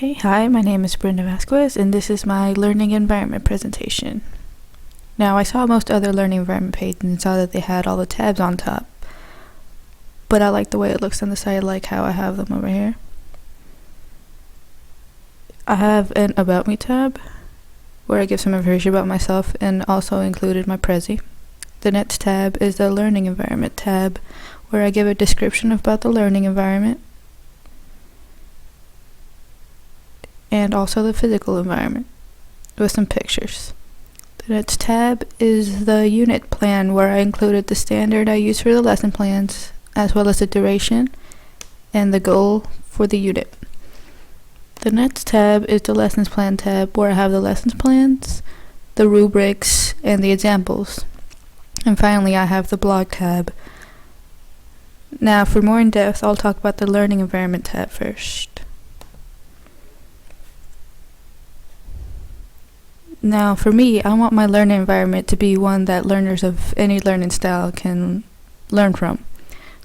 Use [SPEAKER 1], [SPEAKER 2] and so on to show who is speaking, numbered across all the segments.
[SPEAKER 1] Okay, hi, my name is Brenda Vasquez, and this is my learning environment presentation. Now, I saw most other learning environment pages and saw that they had all the tabs on top, but I like the way it looks on the side. I like how I have them over here. I have an About Me tab, where I give some information about myself and also included my Prezi. The next tab is the Learning Environment tab, where I give a description about the learning environment and also the physical environment with some pictures. The next tab is the unit plan, where I included the standard I use for the lesson plans, as well as the duration and the goal for the unit. The next tab is the lessons plan tab, where I have the lessons plans, the rubrics, and the examples. And finally, I have the blog tab. Now, for more in depth, I'll talk about the learning environment tab first. Now, for me, I want my learning environment to be one that learners of any learning style can learn from.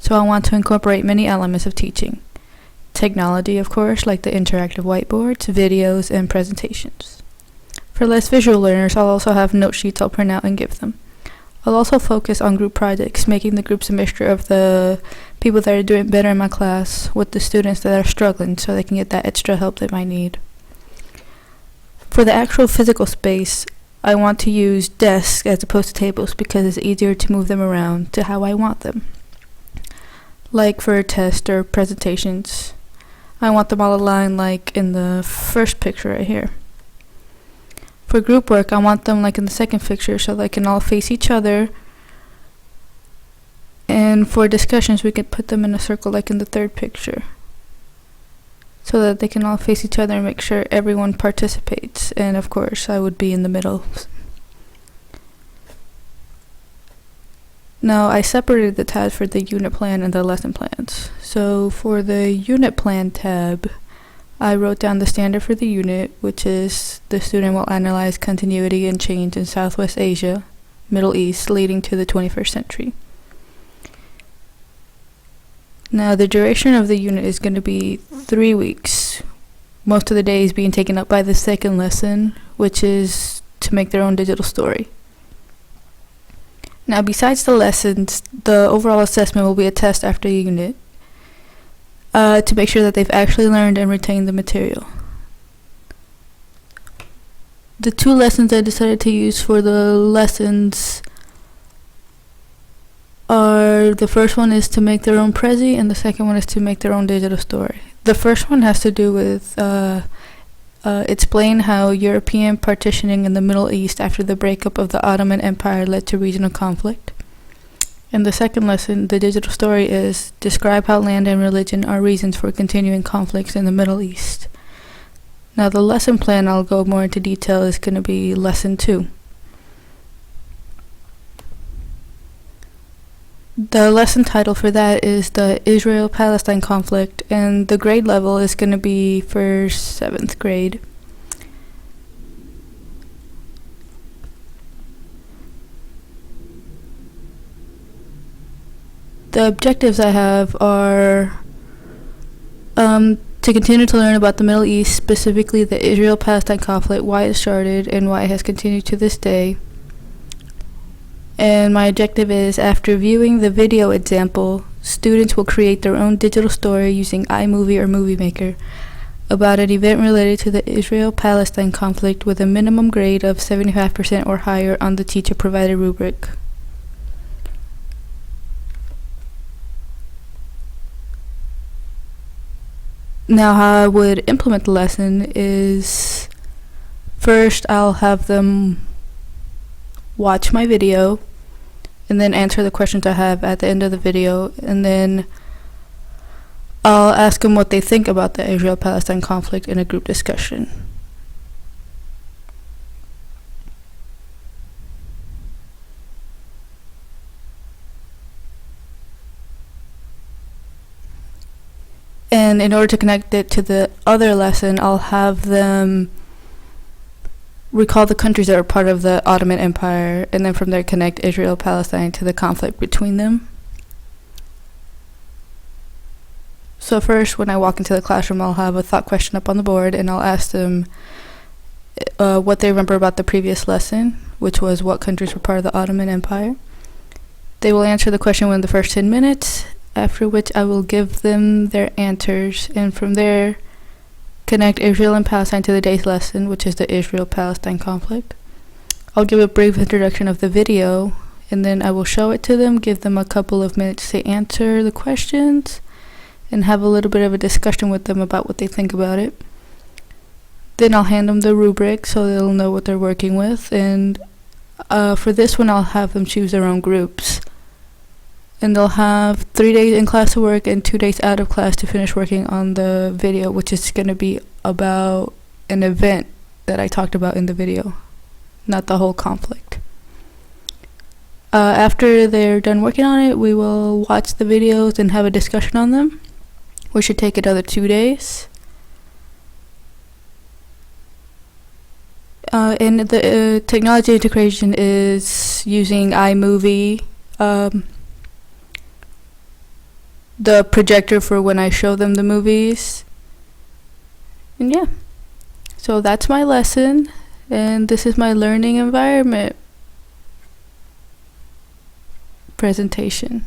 [SPEAKER 1] So I want to incorporate many elements of teaching. Technology, of course, like the interactive whiteboards, videos, and presentations. For less visual learners, I'll also have note sheets I'll print out and give them. I'll also focus on group projects, making the groups a mixture of the people that are doing better in my class with the students that are struggling, so they can get that extra help they might need. For the actual physical space, I want to use desks as opposed to tables because it's easier to move them around to how I want them. Like for a test or presentations, I want them all aligned like in the first picture right here. For group work, I want them like in the second picture so they can all face each other. And for discussions, we can put them in a circle like in the third picture, so that they can all face each other and make sure everyone participates. And of course, I would be in the middle. Now, I separated the tabs for the unit plan and the lesson plans. So for the unit plan tab, I wrote down the standard for the unit, which is the student will analyze continuity and change in Southwest Asia, Middle East, leading to the 21st century. Now, the duration of the unit is going to be 3 weeks, most of the days being taken up by the second lesson, which is to make their own digital story. Now, besides the lessons, the overall assessment will be a test after the unit to make sure that they've actually learned and retained the material. The 2 lessons I decided to use for the lessons are, the first one is to make their own Prezi, and the second one is to make their own digital story. The first one has to do with explain how European partitioning in the Middle East after the breakup of the Ottoman Empire led to regional conflict. And the second lesson, the digital story, is describe how land and religion are reasons for continuing conflicts in the Middle East. Now, the lesson plan, I'll go more into detail, is going to be lesson 2. The lesson title for that is the Israel-Palestine conflict, and the grade level is going to be for 7th grade. The objectives I have are to continue to learn about the Middle East, specifically the Israel-Palestine conflict, why it started, and why it has continued to this day. And my objective is, after viewing the video example, students will create their own digital story using iMovie or Movie Maker about an event related to the Israel-Palestine conflict with a minimum grade of 75% or higher on the teacher-provided rubric. Now, how I would implement the lesson is, first I'll have them watch my video and then answer the questions I have at the end of the video, and then I'll ask them what they think about the Israel-Palestine conflict in a group discussion. And in order to connect it to the other lesson, I'll have them recall the countries that are part of the Ottoman Empire, and then from there connect Israel-Palestine to the conflict between them. So first, when I walk into the classroom, I'll have a thought question up on the board, and I'll ask them what they remember about the previous lesson, which was what countries were part of the Ottoman Empire. They will answer the question within the first 10 minutes, after which I will give them their answers, and from there, connect Israel and Palestine to the day's lesson, which is the Israel-Palestine conflict. I'll give a brief introduction of the video, and then I will show it to them, give them a couple of minutes to answer the questions, and have a little bit of a discussion with them about what they think about it. Then I'll hand them the rubric so they'll know what they're working with, and for this one I'll have them choose their own groups. And they'll have 3 days in class to work and 2 days out of class to finish working on the video, which is going to be about an event that I talked about in the video, not the whole conflict. After they're done working on it, we will watch the videos and have a discussion on them, which should take another 2 days. And the technology integration is using iMovie, the projector for when I show them the movies. And yeah, so that's my lesson, and this is my learning environment presentation.